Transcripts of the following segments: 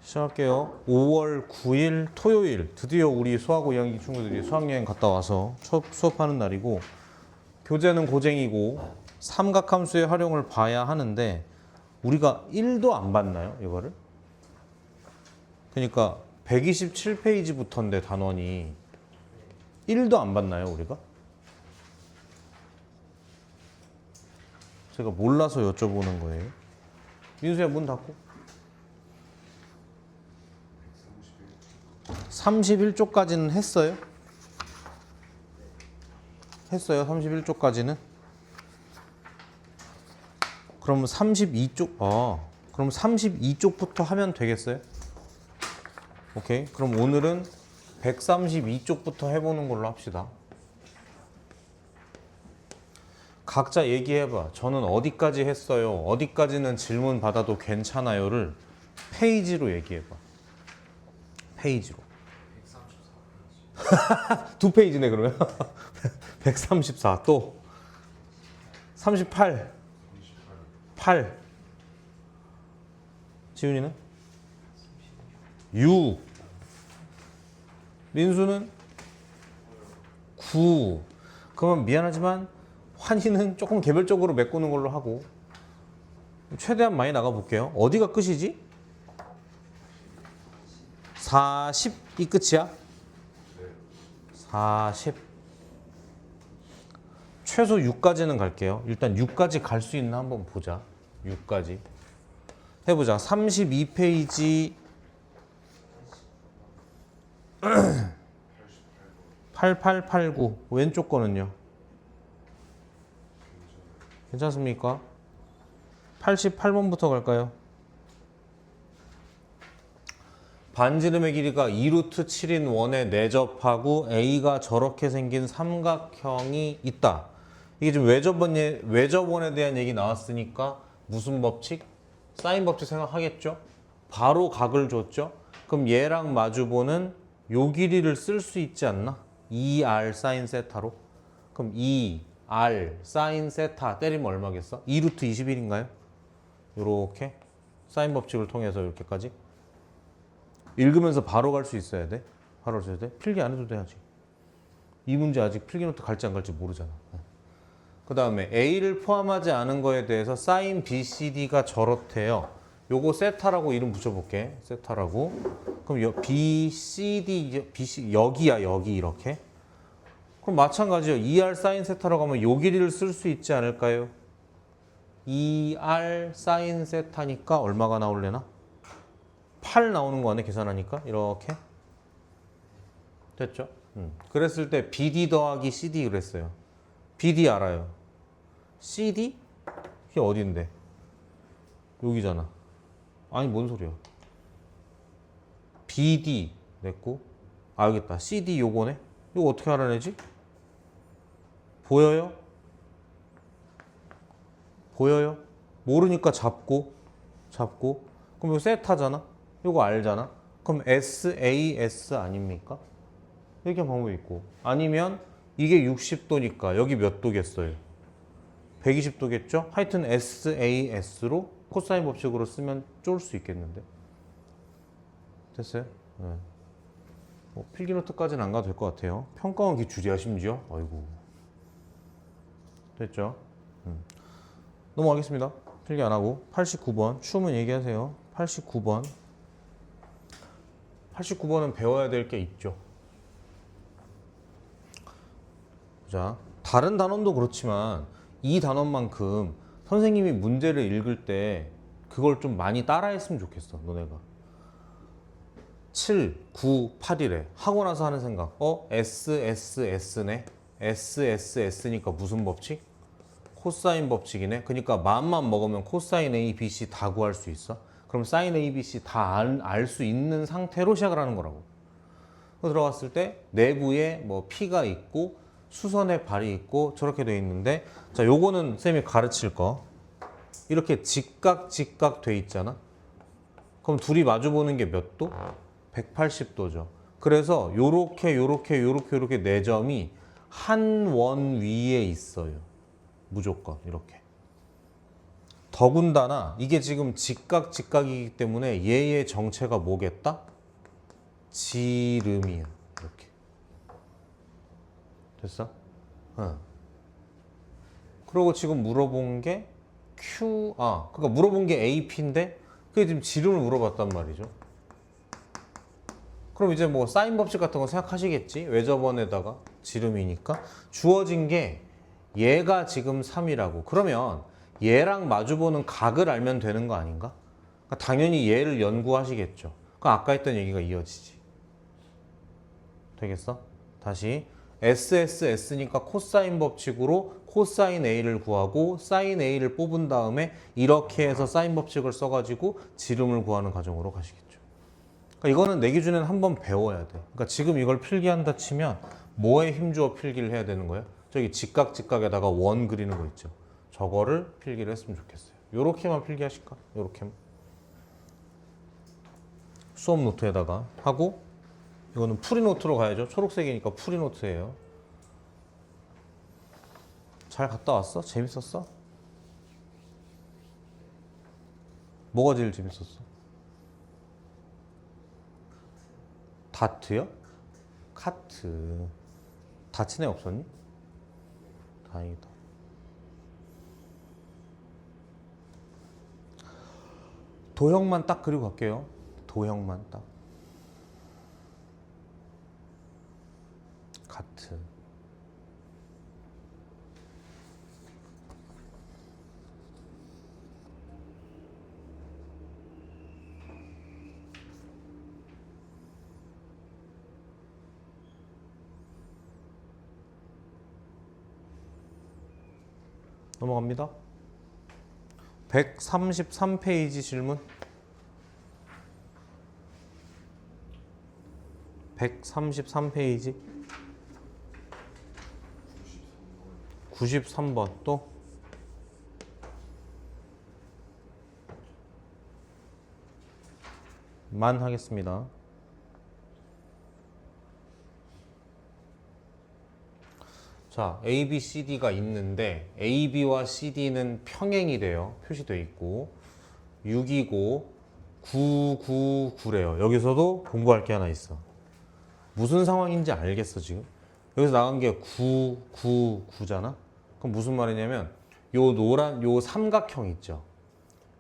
시작할게요. 5월 9일 토요일 드디어 우리 수학고 2학기 친구들이 수학여행 갔다 와서 수업하는 날이고 교재는 고쟁이고 삼각함수의 활용을 봐야 하는데 우리가 1도 안 봤나요? 이거를? 그러니까 127페이지부터인데 단원이 1도 안 봤나요? 우리가? 제가 몰라서 여쭤보는 거예요. 민수야 문 닫고. 31쪽까지는 했어요? 했어요. 31쪽까지는? 그러면 32쪽, 그럼 32쪽부터 하면 되겠어요? 오케이. 그럼 오늘은 132쪽부터 해보는 걸로 합시다. 각자 얘기해봐. 저는 어디까지 했어요? 어디까지는 질문 받아도 괜찮아요를 페이지로 얘기해봐. 페이지로. 2 페이지네 그러면. 134 또 38 8 지훈이는 6 민수는 9 그러면 미안하지만 환희는 조금 개별적으로 메꾸는 걸로 하고 최대한 많이 나가 볼게요. 어디가 끝이지? 40이 끝이야? 40 최소 6까지는 갈게요. 일단 6까지 갈 수 있나 한번 보자. 6까지 해보자. 32페이지 8889 왼쪽 거는요? 괜찮습니까? 88번부터 갈까요? 반지름의 길이가 2루트 7인 원에 내접하고 A가 저렇게 생긴 삼각형이 있다. 이게 지금 외접원에 대한 얘기 나왔으니까 무슨 법칙? 사인 법칙 생각하겠죠? 바로 각을 줬죠? 그럼 얘랑 마주보는 요 길이를 쓸 수 있지 않나? 2R 사인 세타로. 그럼 2R 사인 세타 때리면 얼마겠어? 2루트 21인가요? 요렇게 사인 법칙을 통해서 이렇게까지. 읽으면서 바로 갈 수 있어야 돼. 바로 써야 돼. 필기 안 해도 돼야지. 이 문제 아직 필기 노트 갈지 안 갈지 모르잖아. 그 다음에 A를 포함하지 않은 거에 대해서 사인 BCD가 저렇대요. 요거 세타라고 이름 붙여볼게. 세타라고. 그럼 BCD 여기야 여기 이렇게. 그럼 마찬가지요. 2R 사인 세타라고 하면 요 길이를 쓸 수 있지 않을까요? 2R 사인 세타니까 얼마가 나올래나? 8 나오는 거 아니야? 계산하니까 이렇게 됐죠? 그랬을 때 BD 더하기 CD 그랬어요. BD 알아요. CD? 이게 어딘데? 여기잖아. 아니 뭔 소리야? BD 냈고 알겠다. CD 요거네. 이거 어떻게 알아내지? 보여요? 보여요? 모르니까 잡고 그럼 이거 세타잖아. 이거 알잖아. 그럼 SAS 아닙니까? 이렇게 방법이 있고 아니면 이게 60도니까 여기 몇 도겠어요? 120도겠죠? 하여튼 SAS로 코사인 법칙으로 쓰면 쫄 수 있겠는데 됐어요? 네. 필기노트까지는 안 가도 될 것 같아요. 평가원 기출이야 심지어. 아이고 됐죠? 넘어가겠습니다. 필기 안 하고 89번 추우면 얘기하세요. 89번은 배워야 될 게 있죠. 자, 다른 단원도 그렇지만 이 단원만큼 선생님이 문제를 읽을 때 그걸 좀 많이 따라했으면 좋겠어. 너네가 7, 9, 8이래 하고 나서 하는 생각 SSS네. SSS니까 무슨 법칙? 코사인 법칙이네. 그러니까 마음만 먹으면 코사인 A, B, C 다 구할 수 있어. 그럼 사인 A, B, C 다 알 수 있는 상태로 시작을 하는 거라고. 들어갔을 때 내부에 뭐 P가 있고 수선의 발이 있고 저렇게 돼 있는데 자 요거는 쌤이 가르칠 거 이렇게 직각 돼 있잖아. 그럼 둘이 마주 보는 게 몇 도? 180도죠. 그래서 요렇게 네 점이 한 원 위에 있어요. 무조건 이렇게. 더군다나 이게 지금 직각이기 때문에 얘의 정체가 뭐겠다? 지름이야. 이렇게. 됐어? 그리고 지금 물어본 게 그러니까 물어본 게 AP인데 그게 지금 지름을 물어봤단 말이죠. 그럼 이제 뭐 사인 법칙 같은 거 생각하시겠지? 외접원에다가 지름이니까 주어진 게 얘가 지금 3이라고. 그러면 얘랑 마주보는 각을 알면 되는 거 아닌가? 그러니까 당연히 얘를 연구하시겠죠. 그럼 아까 했던 얘기가 이어지지. 되겠어? 다시 SSS니까 코사인 법칙으로 코사인 A를 구하고 사인 A를 뽑은 다음에 이렇게 해서 사인 법칙을 써가지고 지름을 구하는 과정으로 가시겠죠. 그러니까 이거는 내 기준에는 한번 배워야 돼. 그러니까 지금 이걸 필기한다 치면 뭐에 힘주어 필기를 해야 되는 거야? 저기 직각에다가 원 그리는 거 있죠. 저거를 필기를 했으면 좋겠어요. 요렇게만 필기하실까? 요렇게만. 수업 노트에다가 하고 이거는 프리노트로 가야죠. 초록색이니까 프리노트예요. 잘 갔다 왔어? 재밌었어? 뭐가 제일 재밌었어? 다트요? 카트. 다친 애 없었니? 다행이다. 도형만 딱 그리고 갈게요. 도형만 딱. 카트. 넘어갑니다. 133페이지 질문. 133페이지. 93번 또. 만 하겠습니다. 자, A, B, C, D가 있는데 A, B와 C, D는 평행이 돼요. 표시되어 있고 6이고 9, 9, 9래요. 여기서도 공부할 게 하나 있어. 무슨 상황인지 알겠어 지금? 여기서 나간 게 9, 9, 9잖아? 그럼 무슨 말이냐면 요 노란 요 삼각형 있죠?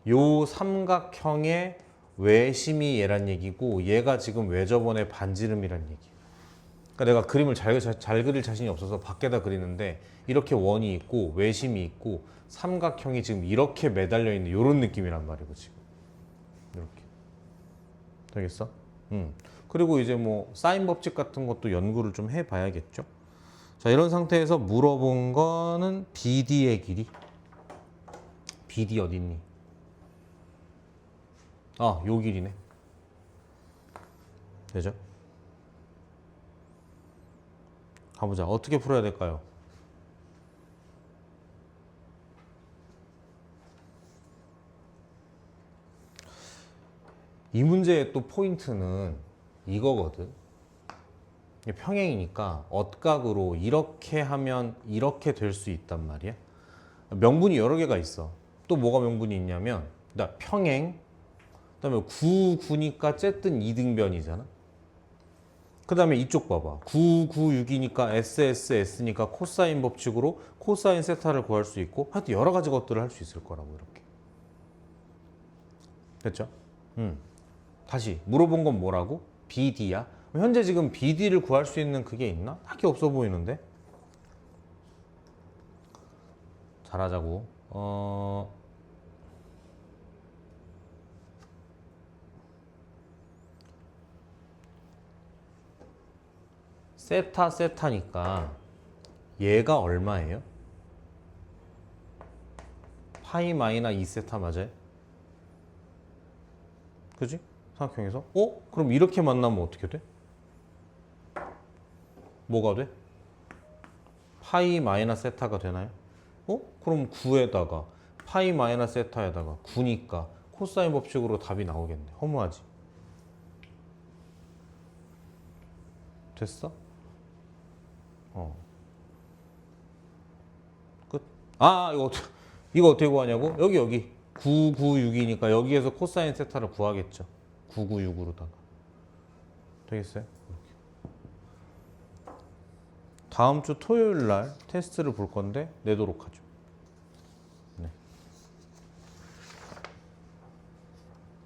요 삼각형의 외심이 얘란 얘기고 얘가 지금 외접원의 반지름이란 얘기야. 그러니까 내가 그림을 잘 그릴 자신이 없어서 밖에다 그리는데 이렇게 원이 있고 외심이 있고 삼각형이 지금 이렇게 매달려 있는 이런 느낌이란 말이고 지금 이렇게 되겠어? 그리고 이제 뭐 사인 법칙 같은 것도 연구를 좀 해봐야겠죠. 자, 이런 상태에서 물어본 거는 BD의 길이. BD 어디 있니? 아, 요 길이네. 되죠? 가보자. 어떻게 풀어야 될까요? 이 문제의 또 포인트는 이거거든. 이게 평행이니까 엇각으로 이렇게 하면 이렇게 될 수 있단 말이야. 명분이 여러 개가 있어. 또 뭐가 명분이 있냐면 평행, 그다음에 9, 9니까 어쨌든 이등변이잖아. 그 다음에 이쪽 봐봐. 9, 9, 6이니까 SSS니까 코사인 법칙으로 코사인 세타를 구할 수 있고 하여튼 여러 가지 것들을 할 수 있을 거라고 이렇게. 됐죠? 다시 물어본 건 뭐라고? BD야. 현재 지금 BD를 구할 수 있는 그게 있나? 딱히 없어 보이는데. 잘하자고. 세타니까 얘가 얼마예요? 파이 마이너 2세타 맞아요? 그지? 삼각형에서 그럼 이렇게 만나면 어떻게 돼? 뭐가 돼? 파이 마이너 세타가 되나요? 그럼 9에다가 파이 마이너 세타에다가 9니까 코사인 법칙으로 답이 나오겠네. 허무하지? 됐어? 끝. 이거 어떻게 구하냐고? 여기. 996이니까 여기에서 코사인 세타를 구하겠죠. 996으로다가. 되겠어요? 다음 주 토요일 날 테스트를 볼 건데 내도록 하죠. 네.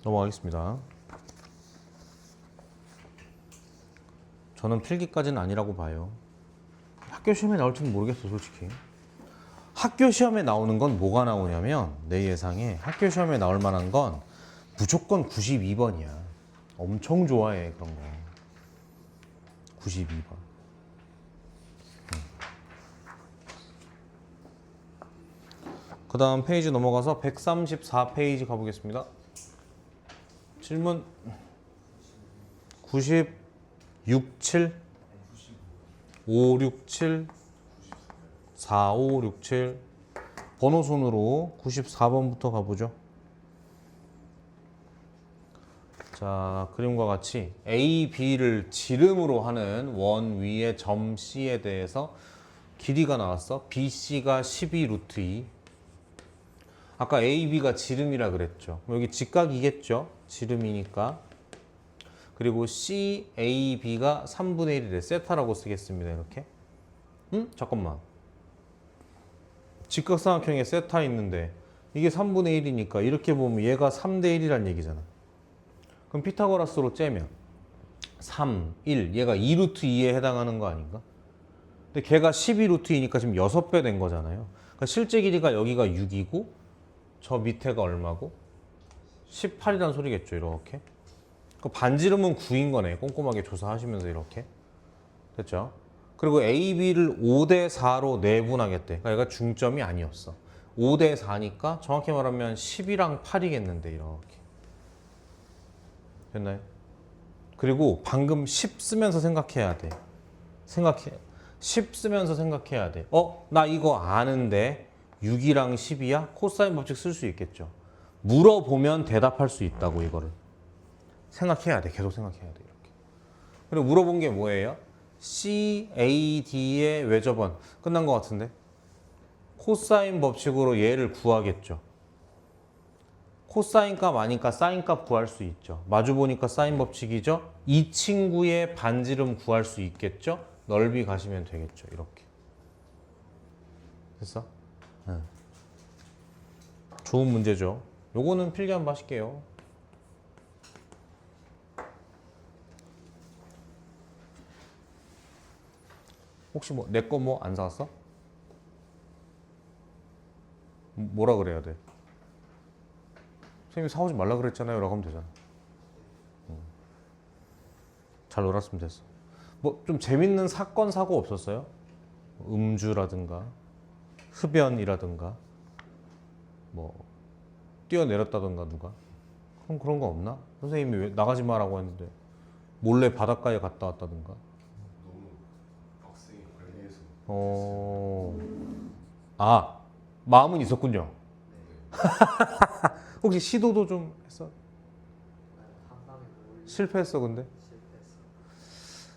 넘어가겠습니다. 저는 필기까지는 아니라고 봐요. 학교 시험에 나올지는 모르겠어, 솔직히. 학교 시험에 나오는 건 뭐가 나오냐면 내 예상에 학교 시험에 나올 만한 건 무조건 92번이야. 엄청 좋아해, 그런 거. 92번. 그 다음 페이지 넘어가서 134페이지 가보겠습니다. 질문 96, 7, 567, 4567 번호 순으로 94번부터 가보죠. 자, 그림과 같이 A, B를 지름으로 하는 원 위의 점 C에 대해서 길이가 나왔어. BC가 12 루트 2. 아까 A, B가 지름이라 그랬죠. 여기 직각이겠죠. 지름이니까. 그리고 C, A, B가 3분의 1이래. 세타라고 쓰겠습니다. 이렇게. 잠깐만. 직각삼각형에 세타 있는데 이게 3분의 1이니까 이렇게 보면 얘가 3대 1이란 얘기잖아. 그럼 피타고라스로 째면 3, 1, 얘가 2루트 2에 해당하는 거 아닌가? 근데 걔가 12루트 2니까 지금 6배 된 거잖아요. 그러니까 실제 길이가 여기가 6이고 저 밑에가 얼마고? 18이란 소리겠죠, 이렇게. 그 반지름은 9인 거네. 꼼꼼하게 조사하시면서 이렇게. 됐죠? 그리고 A, B를 5대 4로 내분하겠대. 그러니까 얘가 중점이 아니었어. 5대 4니까 정확히 말하면 10이랑 8이겠는데, 이렇게. 됐나요? 그리고 방금 10 쓰면서 생각해야 돼. 10 쓰면서 생각해야 돼. 나 이거 아는데 6이랑 10이야? 코사인 법칙 쓸 수 있겠죠. 물어보면 대답할 수 있다고, 이거를. 생각해야 돼. 계속 생각해야 돼. 이렇게. 그리고 물어본 게 뭐예요? CAD의 외접원. 끝난 것 같은데? 코사인 법칙으로 얘를 구하겠죠. 코사인 값 아니까 사인 값 구할 수 있죠. 마주 보니까 사인 법칙이죠. 이 친구의 반지름 구할 수 있겠죠. 넓이 가시면 되겠죠. 이렇게. 됐어? 네. 좋은 문제죠. 요거는 필기 한번 하실게요. 혹시 뭐 내 거 뭐 안 사왔어? 뭐라 그래야 돼? 선생님이 사오지 말라 그랬잖아요 라고 하면 되잖아. 잘 놀았으면 됐어. 뭐 좀 재밌는 사건 사고 없었어요? 음주라든가 흡연이라든가 뭐 뛰어내렸다든가 누가 그런 거 없나? 선생님이 왜 나가지 마라고 했는데 몰래 바닷가에 갔다 왔다든가. 너무 빡세게 관리해서. 마음은 있었군요. 혹시 시도도 좀 했어? 실패했어. 근데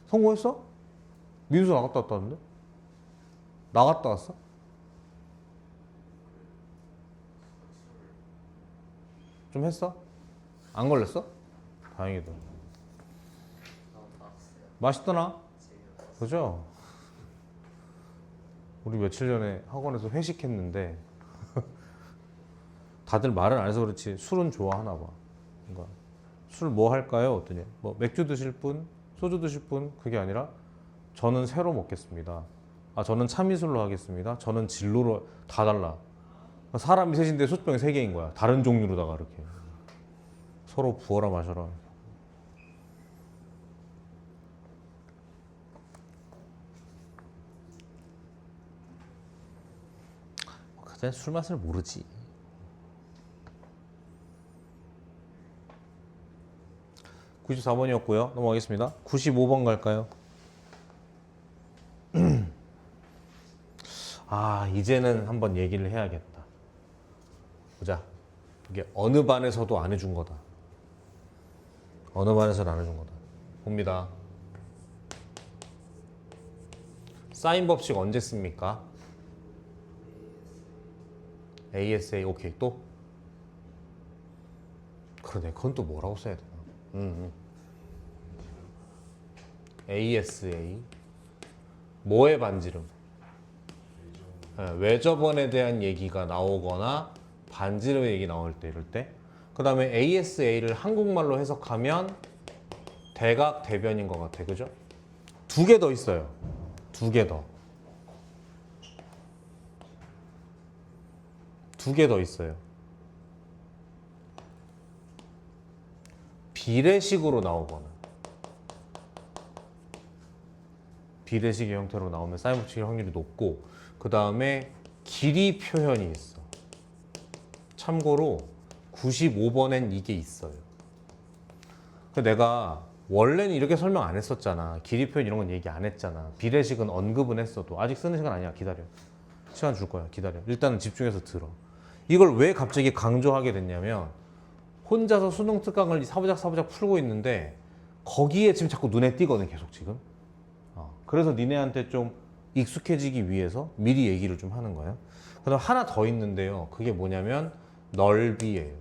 성공했어? 민수 나갔다 왔다는데? 나갔다 왔어? 좀 했어? 안 걸렸어? 다행이다. 맛있더나? 그죠? 우리 며칠 전에 학원에서 회식했는데 다들 말을 안 해서 그렇지 술은 좋아하나 봐. 그러니까 술 뭐 할까요? 어떠냐? 뭐 맥주 드실 분? 소주 드실 분? 그게 아니라 저는 새로 먹겠습니다. 저는 참이슬로 하겠습니다. 저는 진로로 다 달라. 사람이 셋인데 소주병이 3개인 거야. 다른 종류로다가 이렇게. 서로 부어라 마셔라. 그때 술 맛을 모르지. 94번이었고요. 넘어가겠습니다. 95번 갈까요? 이제는 한번 얘기를 해야겠다. 보자. 이게 어느 반에서도 안 해준 거다. 어느 반에서도 안 해준 거다. 봅니다. 사인 법칙 언제 씁니까? ASA. 오케이. 또? 그러네. 그건 또 뭐라고 써야 되나? ASA. 뭐의 반지름? 외접원에 대한 얘기가 나오거나 반지름의 얘기 나올 때 이럴 때. 그 다음에 ASA를 한국말로 해석하면 대각 대변인 것 같아. 그죠? 두 개 더 있어요. 두 개 더. 두 개 더 있어요. 비례식으로 나오거나 비례식의 형태로 나오면 사인 법칙의 확률이 높고 그 다음에 길이 표현이 있어. 참고로 95번엔 이게 있어요. 내가 원래는 이렇게 설명 안 했었잖아. 길이 표현 이런 건 얘기 안 했잖아. 비례식은 언급은 했어도 아직 쓰는 시간 아니야. 기다려. 시간 줄 거야. 기다려. 일단은 집중해서 들어. 이걸 왜 갑자기 강조하게 됐냐면 혼자서 수능 특강을 사부작 풀고 있는데 거기에 지금 자꾸 눈에 띄거든. 계속 지금. 그래서 니네한테 좀 익숙해지기 위해서 미리 얘기를 좀 하는 거예요. 그다음 하나 더 있는데요. 그게 뭐냐면 넓이에요.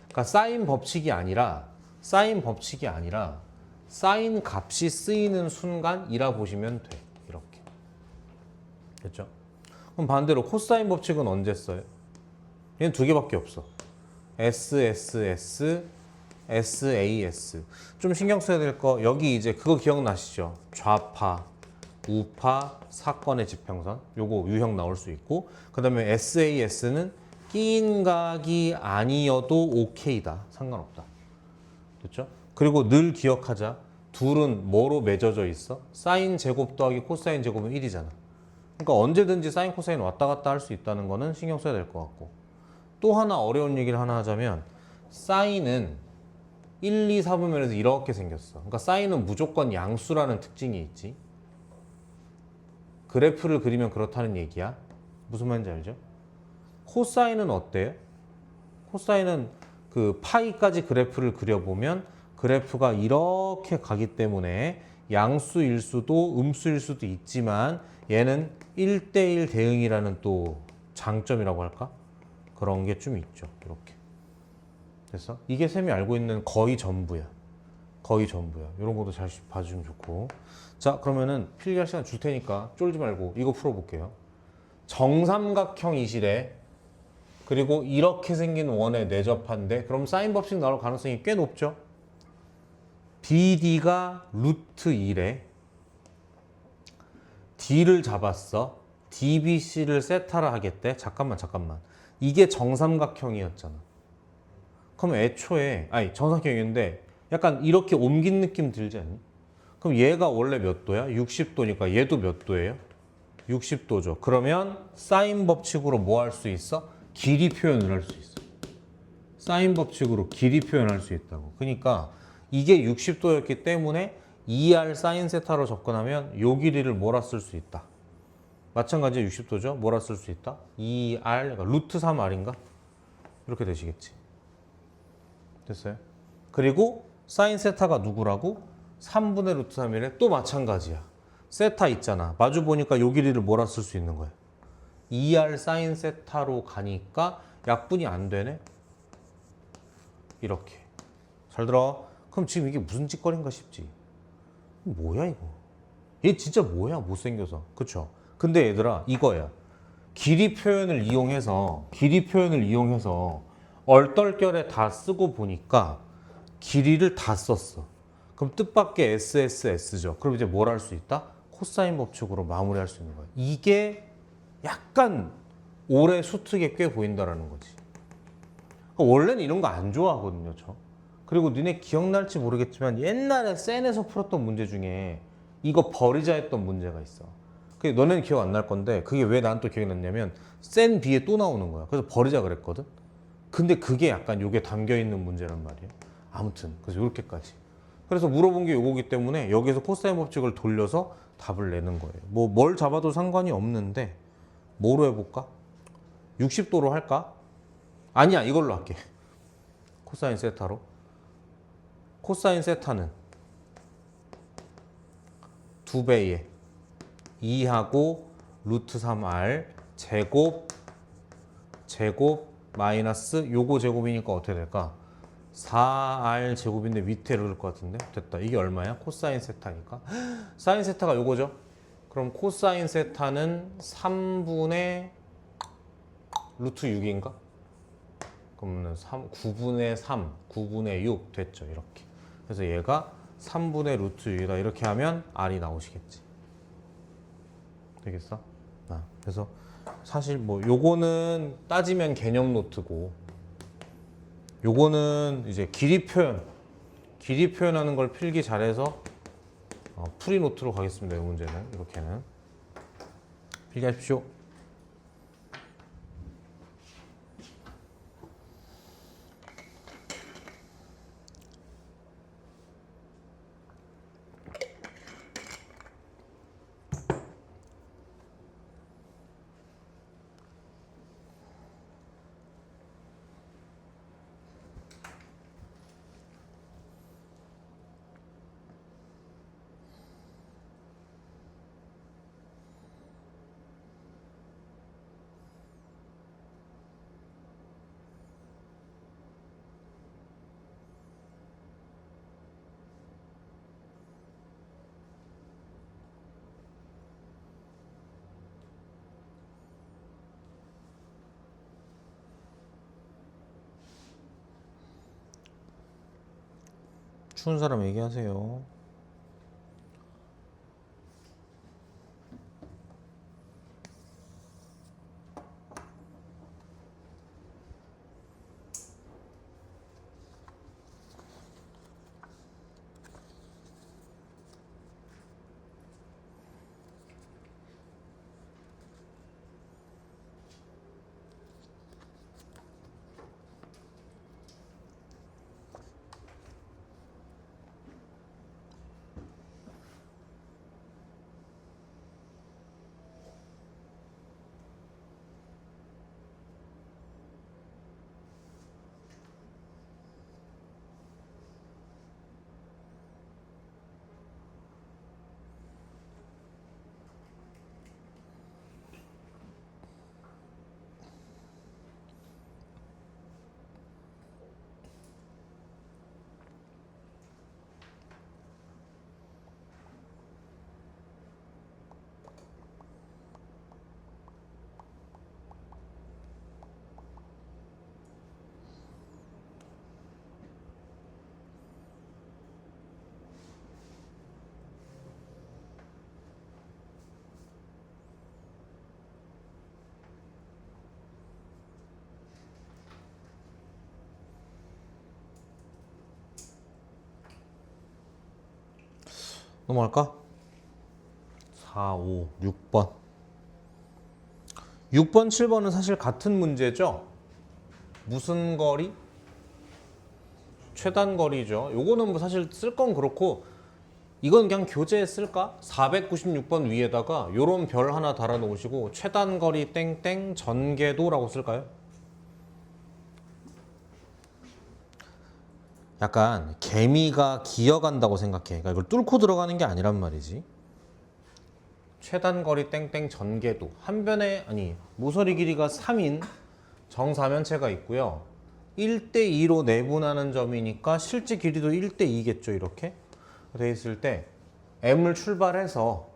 그러니까 사인 법칙이 아니라 사인 값이 쓰이는 순간이라 보시면 돼. 이렇게. 됐죠? 그럼 반대로 코사인 법칙은 언제 써요? 얘는 두 개밖에 없어. SSS, SAS. 좀 신경 써야 될 거 여기 이제 그거 기억나시죠? 좌파, 우파, 사건의 지평선. 요거 유형 나올 수 있고 그 다음에 SAS는 끼인 각이 아니어도 오케이다. 상관없다. 됐죠? 그리고 늘 기억하자. 둘은 뭐로 맺어져 있어? 사인 제곱 더하기 코사인 제곱은 1이잖아. 그러니까 언제든지 사인 코사인 왔다 갔다 할 수 있다는 거는 신경 써야 될 것 같고 또 하나 어려운 얘기를 하나 하자면 사인은 1, 2, 4분면에서 이렇게 생겼어. 그러니까 사인은 무조건 양수라는 특징이 있지. 그래프를 그리면 그렇다는 얘기야. 무슨 말인지 알죠? 코사인은 어때요? 코사인은 그 파이까지 그래프를 그려보면 그래프가 이렇게 가기 때문에 양수일 수도 음수일 수도 있지만 얘는 1대1 대응이라는 또 장점이라고 할까? 그런 게 좀 있죠. 이렇게. 됐어? 이게 쌤이 알고 있는 거의 전부야. 거의 전부야. 이런 것도 잘 봐주면 좋고. 자, 그러면은 필기할 시간 줄 테니까 쫄지 말고 이거 풀어볼게요. 정삼각형 이실에 그리고 이렇게 생긴 원에 내접한데 그럼 사인 법칙 나올 가능성이 꽤 높죠. BD가 루트 1에 D를 잡았어. DBC를 세타라 하겠대. 잠깐만. 이게 정삼각형이었잖아. 그럼 애초에 정삼각형인데 약간 이렇게 옮긴 느낌 들지 않니? 그럼 얘가 원래 몇 도야? 60도니까 얘도 몇 도예요? 60도죠. 그러면 사인 법칙으로 뭐 할 수 있어? 길이 표현을 할 수 있어. 사인 법칙으로 길이 표현할 수 있다고. 그러니까 이게 60도였기 때문에 2R 사인 세타로 접근하면 요 길이를 뭐라 쓸 수 있다. 마찬가지로 60도죠. 뭐라 쓸 수 있다? 2R, 그러니까 루트 3R인가? 이렇게 되시겠지. 됐어요? 그리고 사인 세타가 누구라고? 3분의 루트 3이래. 또 마찬가지야. 세타 있잖아. 마주 보니까 요 길이를 뭐라 쓸 수 있는 거야? 2R 사인 세타로 가니까 약분이 안 되네? 이렇게. 잘 들어. 그럼 지금 이게 무슨 짓거리인가 싶지? 뭐야 이거? 얘 진짜 뭐야 못생겨서. 그쵸? 근데 얘들아 이거야. 길이 표현을 이용해서 얼떨결에 다 쓰고 보니까 길이를 다 썼어. 그럼 뜻밖의 SSS죠. 그럼 이제 뭘 할 수 있다? 코사인 법칙으로 마무리할 수 있는 거야. 이게 약간 올해 수특에 꽤 보인다라는 거지. 원래는 이런 거 안 좋아하거든요, 저. 그리고 니네 기억날지 모르겠지만 옛날에 센에서 풀었던 문제 중에 이거 버리자 했던 문제가 있어. 그게 너네는 기억 안 날 건데 그게 왜 난 또 기억이 났냐면 센 B에 또 나오는 거야. 그래서 버리자 그랬거든. 근데 그게 약간 요게 담겨 있는 문제란 말이에요. 아무튼 그래서 이렇게까지. 그래서 물어본 게 요거기 때문에 여기서 코사인 법칙을 돌려서 답을 내는 거예요. 뭐 뭘 잡아도 상관이 없는데 뭐로 해볼까? 60도로 할까? 아니야, 이걸로 할게. 코사인 세타로. 코사인 세타는 2배의 2하고 루트 3R 제곱 마이너스 요거 제곱이니까 어떻게 될까? 4r 제곱인데 밑에 그럴 것 같은데 됐다. 이게 얼마야? 코사인 세타니까 사인 세타가 요거죠. 그럼 코사인 세타는 3분의 루트 6인가? 그러면 9분의 3, 9분의 6 됐죠. 이렇게. 그래서 얘가 3분의 루트 6이다. 이렇게 하면 r이 나오시겠지. 되겠어? 그래서 사실 뭐 요거는 따지면 개념 노트고 요거는 이제 길이 표현하는 걸 필기 잘해서 풀이 노트로 가겠습니다. 이 문제는 이렇게는 필기하십시오. 추운 사람 얘기하세요. 넘어갈까? 4, 5, 6번. 6번, 7번은 사실 같은 문제죠. 무슨 거리? 최단 거리죠. 요거는 뭐 사실 쓸 건 그렇고 이건 그냥 교재에 쓸까? 496번 위에다가 요런 별 하나 달아 놓으시고 최단 거리 땡땡 전개도라고 쓸까요? 약간 개미가 기어간다고 생각해. 그러니까 이걸 뚫고 들어가는 게 아니란 말이지. 최단 거리 땡땡 전개도 한 변에 모서리 길이가 3인 정사면체가 있고요. 1대2로 내분하는 점이니까 실제 길이도 1대2겠죠. 이렇게 돼 있을 때 M을 출발해서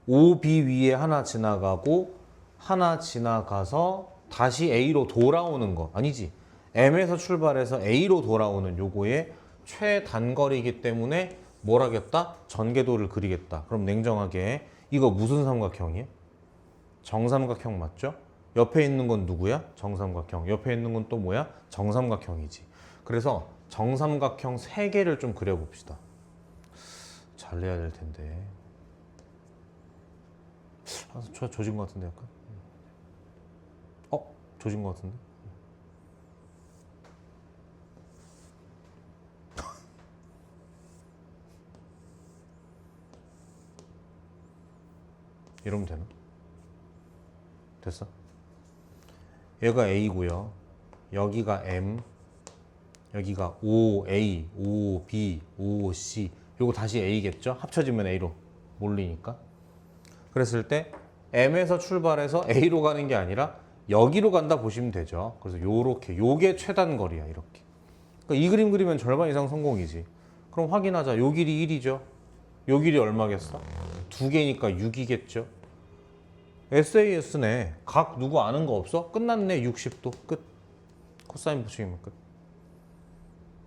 OB 위에 하나 지나가고 하나 지나가서 다시 A로 돌아오는 거 아니지. M에서 출발해서 A로 돌아오는 요거의 최단거리이기 때문에 뭘 하겠다? 전개도를 그리겠다. 그럼 냉정하게 이거 무슨 삼각형이에요? 정삼각형 맞죠? 옆에 있는 건 누구야? 정삼각형. 옆에 있는 건 또 뭐야? 정삼각형이지. 그래서 정삼각형 3개를 좀 그려봅시다. 잘 내야 될 텐데. 조진 것 같은데 약간? 조진 것 같은데? 이러면 되나? 됐어? 얘가 A고요. 여기가 M, 여기가 OA, OB, OC. 요거 다시 A겠죠? 합쳐지면 A로 몰리니까. 그랬을 때 M에서 출발해서 A로 가는 게 아니라 여기로 간다 보시면 되죠. 그래서 요렇게 요게 최단 거리야. 이렇게. 그러니까 이 그림 그리면 절반 이상 성공이지. 그럼 확인하자. 요 길이 1이죠. 요 길이 얼마겠어? 2개니까 6이겠죠. SAS네. 각 누구 아는 거 없어? 끝났네. 60도. 끝. 코사인 붙이기면 끝.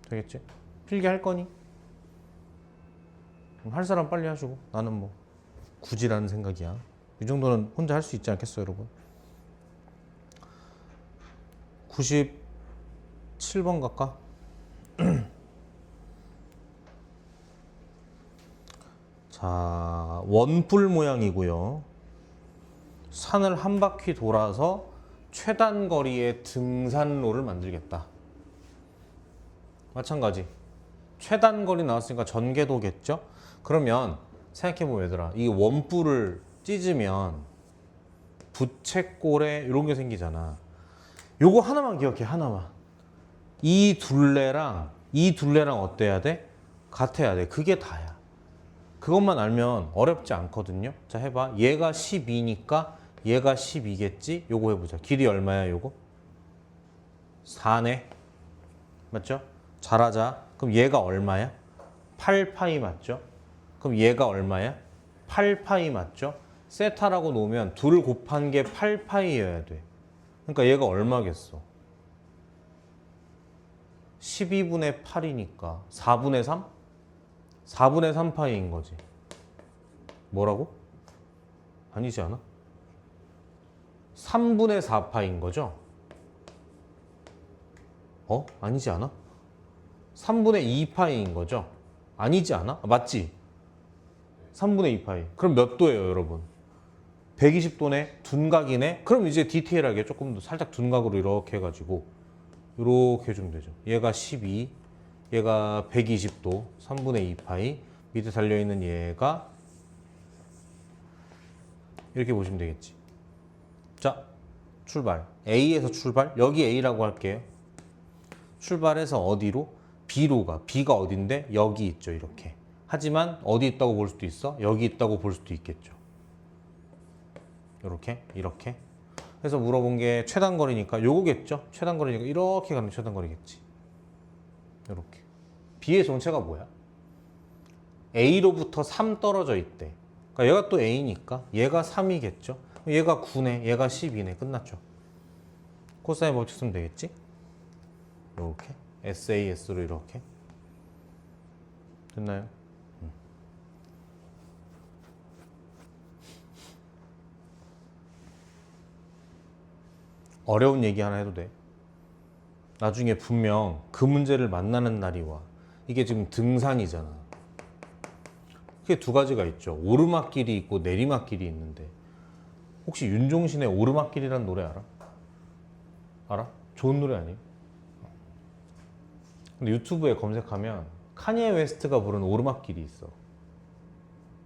되겠지? 필기할 거니? 할 사람 빨리 하시고 나는 뭐 굳이라는 생각이야. 이 정도는 혼자 할 수 있지 않겠어요, 여러분? 97번 갈까? 자, 원뿔 모양이고요. 산을 한 바퀴 돌아서 최단 거리의 등산로를 만들겠다. 마찬가지. 최단 거리 나왔으니까 전개도겠죠? 그러면 생각해보면 얘들아, 이 원뿔을 찢으면 부채꼴에 이런 게 생기잖아. 요거 하나만 기억해, 하나만. 이 둘레랑 어때야 돼? 같아야 돼. 그게 다야. 그것만 알면 어렵지 않거든요. 자, 해봐. 얘가 12니까 얘가 12겠지? 요거 해보자. 길이 얼마야, 요거? 4네. 맞죠? 잘하자. 그럼 얘가 얼마야? 8파이 맞죠? 그럼 얘가 얼마야? 8파이 맞죠? 세타라고 놓으면 둘 곱한 게 8파이여야 돼. 그러니까 얘가 얼마겠어? 12분의 8이니까 4분의 3? 4분의 3파이인 거지. 뭐라고? 아니지 않아? 3분의 4파인 거죠? 아니지 않아? 3분의 2파이인 거죠? 아니지 않아? 맞지? 3분의 2파이. 그럼 몇 도예요, 여러분? 120도네? 둔각이네? 그럼 이제 디테일하게 조금 더 살짝 둔각으로 이렇게 해가지고 이렇게 해주면 되죠. 얘가 12, 얘가 120도, 3분의 2파이, 밑에 달려있는 얘가 이렇게 보시면 되겠지. 자, 출발. A에서 출발. 여기 A라고 할게요. 출발해서 어디로? B로 가. B가 어딘데? 여기 있죠, 이렇게. 하지만 어디 있다고 볼 수도 있어? 여기 있다고 볼 수도 있겠죠. 이렇게. 그래서 물어본 게 최단 거리니까 요거겠죠? 최단 거리니까 이렇게 가는 최단 거리겠지. 이렇게. B의 정체가 뭐야? A로부터 3 떨어져 있대. 그러니까 얘가 또 A니까 얘가 3이겠죠? 얘가 9네, 얘가 12네. 끝났죠. 코사인 법칙 쓰면 되겠지? 이렇게 SAS로 이렇게 됐나요? 어려운 얘기 하나 해도 돼. 나중에 분명 그 문제를 만나는 날이 와. 이게 지금 등산이잖아. 그게 두 가지가 있죠. 오르막길이 있고 내리막길이 있는데 혹시 윤종신의 오르막길이라는 노래 알아? 알아? 좋은 노래 아니에요? 근데 유튜브에 검색하면 카니에 웨스트가 부른 오르막길이 있어.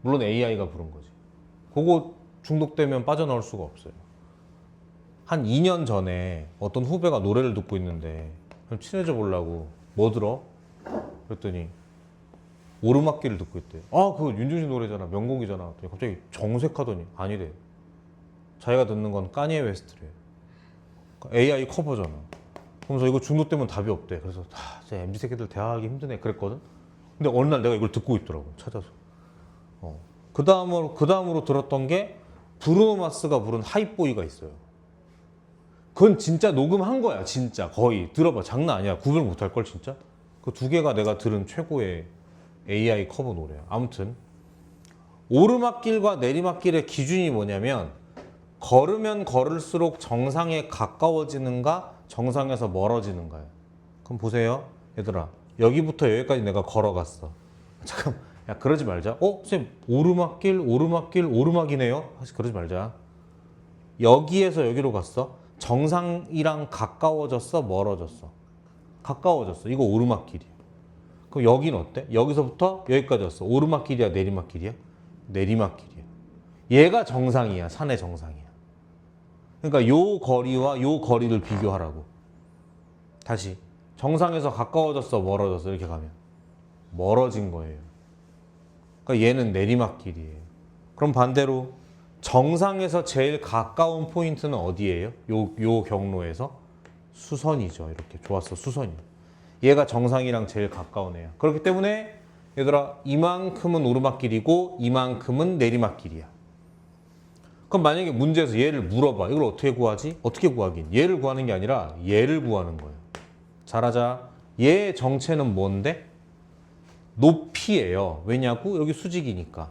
물론 AI가 부른 거지. 그거 중독되면 빠져나올 수가 없어요. 한 2년 전에 어떤 후배가 노래를 듣고 있는데 좀 친해져 보려고 뭐 들어? 그랬더니 오르막길을 듣고 있대. 아, 그거 윤종신 노래잖아. 명곡이잖아. 갑자기 정색하더니 아니래. 자기가 듣는 건 카니에 웨스트래. AI 커버잖아. 그러면서 이거 중독되면 답이 없대. 그래서 진짜 MZ 새끼들 대화하기 힘드네 그랬거든. 근데 어느 날 내가 이걸 듣고 있더라고, 찾아서. 그 다음으로 들었던 게 브루노 마스가 부른 하이보이가 있어요. 그건 진짜 녹음한 거야, 진짜 거의. 들어봐, 장난 아니야. 구별 못할 걸 진짜. 그 두 개가 내가 들은 최고의 AI 커버 노래야. 아무튼 오르막길과 내리막길의 기준이 뭐냐면 걸으면 걸을수록 정상에 가까워지는가 정상에서 멀어지는가요. 그럼 보세요, 얘들아. 여기부터 여기까지 내가 걸어갔어. 잠깐, 야, 그러지 말자. 선생님, 오르막이네요. 사실 그러지 말자. 여기에서 여기로 갔어. 정상이랑 가까워졌어, 멀어졌어? 가까워졌어. 이거 오르막길이야. 그럼 여기는 어때? 여기서부터 여기까지 왔어. 오르막길이야, 내리막길이야? 내리막길이야. 얘가 정상이야, 산의 정상이야. 그러니까 요 거리와 요 거리를 비교하라고. 다시 정상에서 가까워졌어, 멀어졌어? 이렇게 가면 멀어진 거예요. 그러니까 얘는 내리막길이에요. 그럼 반대로 정상에서 제일 가까운 포인트는 어디예요? 요 경로에서 수선이죠. 이렇게 좋았어, 수선이. 얘가 정상이랑 제일 가까운 애야. 그렇기 때문에 얘들아 이만큼은 오르막길이고 이만큼은 내리막길이야. 그럼 만약에 문제에서 얘를 물어봐. 이걸 어떻게 구하지? 어떻게 구하긴? 얘를 구하는 게 아니라 얘를 구하는 거예요. 잘하자. 얘의 정체는 뭔데? 높이예요. 왜냐고? 여기 수직이니까.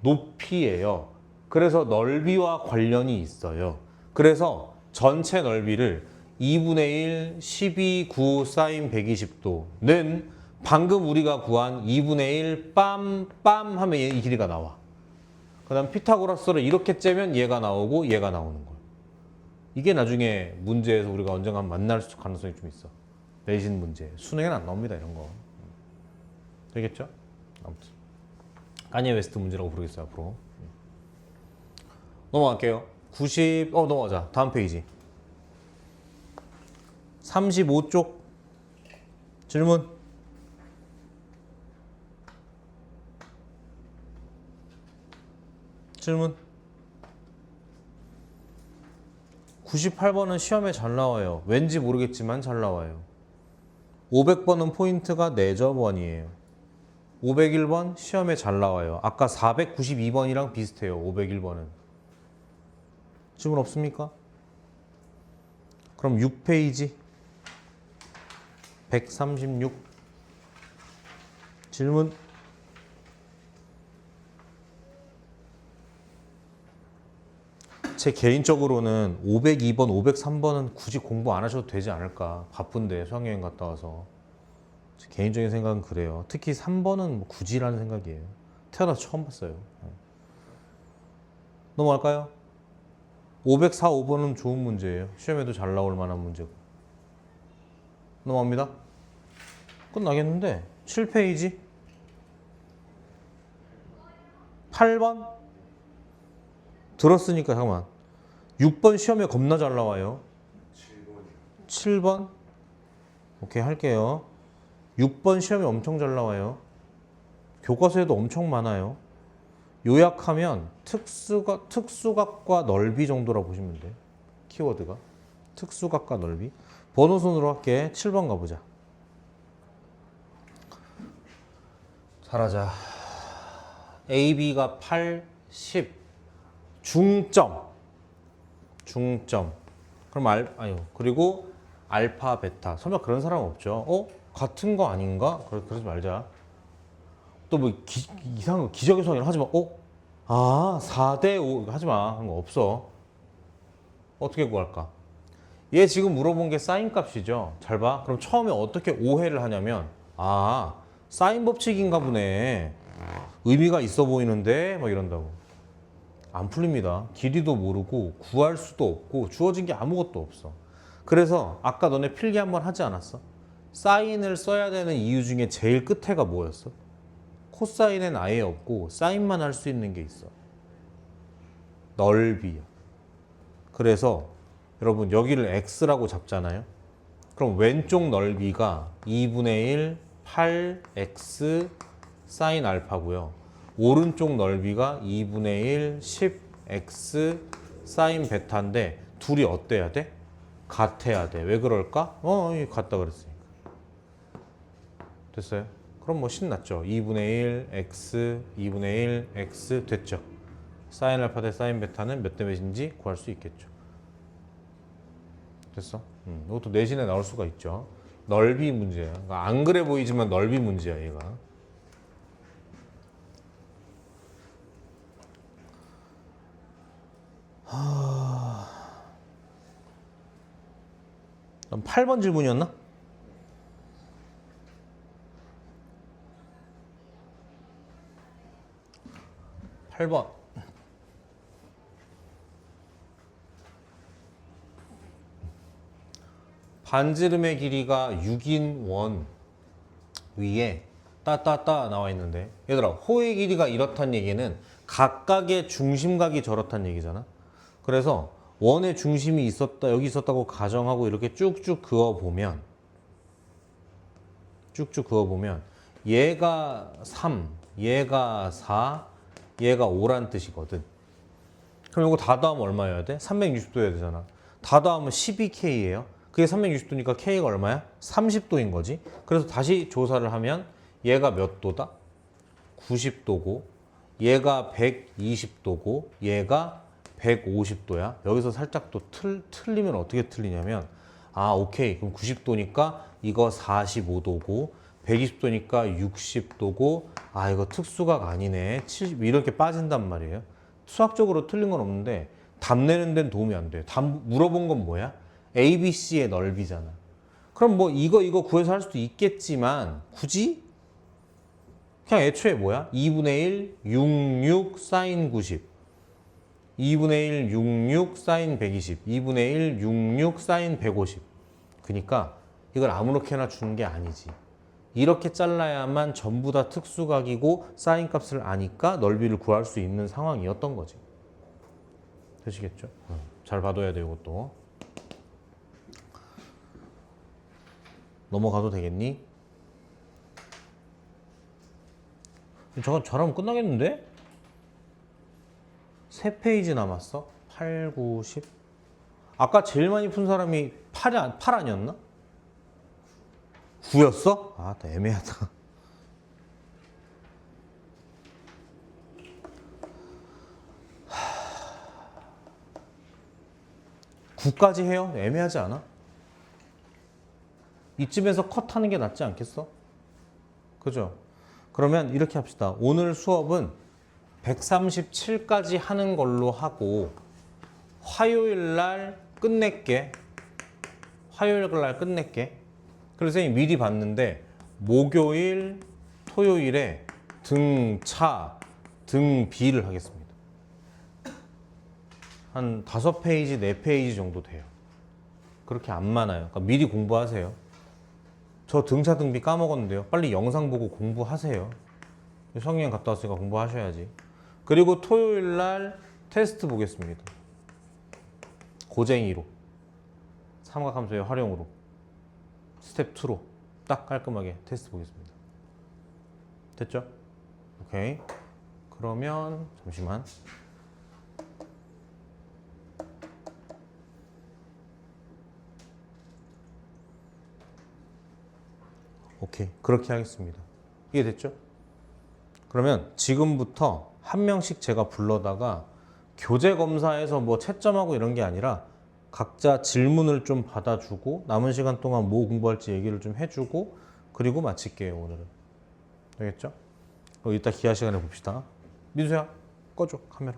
높이예요. 그래서 넓이와 관련이 있어요. 그래서 전체 넓이를 2분의 1, 12, 9, 사인 120도는 방금 우리가 구한 2분의 1, 빰 하면 이 길이가 나와. 그 다음 피타고라스를 이렇게 째면 얘가 나오고 얘가 나오는 거예요. 이게 나중에 문제에서 우리가 언젠가 만날 가능성이 좀 있어. 내신 문제. 수능에는 안 나옵니다, 이런 거. 되겠죠? 아무튼. 카니에 웨스트 문제라고 부르겠어요, 앞으로. 넘어갈게요. 넘어가자. 다음 페이지. 35쪽. 질문. 질문. 98번은 시험에 잘 나와요. 왠지 모르겠지만 잘 나와요. 500번은 포인트가 4점원이에요. 501번 시험에 잘 나와요. 아까 492번이랑 비슷해요. 501번은. 질문 없습니까? 그럼 6페이지 136 질문. 제 개인적으로는 502번, 503번은 굳이 공부 안 하셔도 되지 않을까. 바쁜데 수학여행 갔다 와서. 제 개인적인 생각은 그래요. 특히 3번은 뭐 굳이라는 생각이에요. 태어나서 처음 봤어요. 넘어갈까요? 504, 5번은 좋은 문제예요. 시험에도 잘 나올 만한 문제고. 넘어갑니다. 끝나겠는데 7페이지 8번 들었으니까 잠깐만. 6번 시험에 겁나 잘 나와요. 7번이요. 7번 오케이 할게요. 6번 시험에 엄청 잘 나와요. 교과서에도 엄청 많아요. 요약하면 특수각과 넓이 정도라고 보시면 돼요. 키워드가 특수각과 넓이. 번호 순으로 할게. 7번 가보자. 잘하자. A, B가 8, 10. 중점. 그럼 그리고 알파, 베타. 설마 그런 사람 없죠? 같은 거 아닌가? 그러지 말자. 또 뭐 이상한 거 기적의 성이라 하지 마. 4대 5 하지 마. 그런 거 없어. 어떻게 구할까? 얘 지금 물어본 게 사인 값이죠. 잘 봐. 그럼 처음에 어떻게 오해를 하냐면 사인 법칙인가 보네. 의미가 있어 보이는데 막 이런다고. 안 풀립니다. 길이도 모르고 구할 수도 없고 주어진 게 아무것도 없어. 그래서 아까 너네 필기 한번 하지 않았어? 사인을 써야 되는 이유 중에 제일 끝에가 뭐였어? 코사인은 아예 없고 사인만 할 수 있는 게 있어. 넓이야. 그래서 여러분 여기를 x라고 잡잖아요. 그럼 왼쪽 넓이가 2분의 1 8x 사인 알파고요. 오른쪽 넓이가 2분의 1 10x 사인 베타인데 둘이 어때야 돼? 같아야 돼. 왜 그럴까? 같다 그랬으니까. 됐어요? 그럼 뭐 신났죠. 2분의 1 x 2분의 1 x 됐죠. 사인 알파 대 사인 베타는 몇 대 몇인지 구할 수 있겠죠. 됐어? 이것도 내신에 나올 수가 있죠. 넓이 문제야. 그러니까 안 그래 보이지만 넓이 문제야, 얘가. 그럼 8번 질문이었나? 8번. 반지름의 길이가 6인 원 위에 따따따 나와 있는데 얘들아 호의 길이가 이렇다는 얘기는 각각의 중심각이 저렇다는 얘기잖아. 그래서 원의 중심이 있었다 여기 있었다고 가정하고 이렇게 쭉쭉 그어보면 얘가 3, 얘가 4, 얘가 5란 뜻이거든. 그럼 이거 다 더하면 얼마여야 돼? 360도여야 되잖아. 다 더하면 12K예요. 그게 360도니까 K가 얼마야? 30도인 거지. 그래서 다시 조사를 하면 얘가 몇 도다? 90도고 얘가 120도고 얘가 150도야. 여기서 살짝 또 틀리면 어떻게 틀리냐면 아 오케이 그럼 90도니까 이거 45도고 120도니까 60도고 아 이거 특수각 아니네 70 이렇게 빠진단 말이에요. 수학적으로 틀린 건 없는데 답 내는 데는 도움이 안 돼요. 답 물어본 건 뭐야? ABC의 넓이잖아. 그럼 뭐 이거 구해서 할 수도 있겠지만 굳이 그냥 애초에 뭐야? 2분의 1 66 사인 90 2분의 1 66 사인 120 2분의 1 66 사인 150 그러니까 이걸 아무렇게나 주는 게 아니지. 이렇게 잘라야만 전부 다 특수각이고 사인 값을 아니까 넓이를 구할 수 있는 상황이었던 거지. 되시겠죠? 잘 봐둬야 돼요, 이것도. 넘어가도 되겠니? 저라면 끝나겠는데? 3페이지 남았어? 8, 9, 10. 아까 제일 많이 푼 사람이 8 아니었나? 9였어? 아, 나 애매하다. 구까지 해요? 애매하지 않아? 이쯤에서 컷하는 게 낫지 않겠어? 그죠? 그러면 이렇게 합시다. 오늘 수업은 137까지 하는 걸로 하고 화요일 날 끝낼게. 화요일 날 끝낼게. 그래서 선생님이 미리 봤는데 목요일, 토요일에 등차, 등비를 하겠습니다. 한 5페이지, 4페이지 정도 돼요. 그렇게 안 많아요. 그러니까 미리 공부하세요. 저 등차, 등비 까먹었는데요. 빨리 영상 보고 공부하세요. 성경 갔다 왔으니까 공부하셔야지. 그리고 토요일 날 테스트 보겠습니다. 고쟁이로. 삼각함수의 활용으로. 스텝 2로 딱 깔끔하게 테스트 보겠습니다. 됐죠? 오케이. 그러면 잠시만. 오케이. 그렇게 하겠습니다. 이해됐죠? 그러면 지금부터 한 명씩 제가 불러다가 교재 검사에서 뭐 채점하고 이런 게 아니라 각자 질문을 좀 받아주고 남은 시간 동안 뭐 공부할지 얘기를 좀 해주고 그리고 마칠게요 오늘은. 알겠죠? 이따 기하 시간에 봅시다. 민수야 꺼줘 카메라.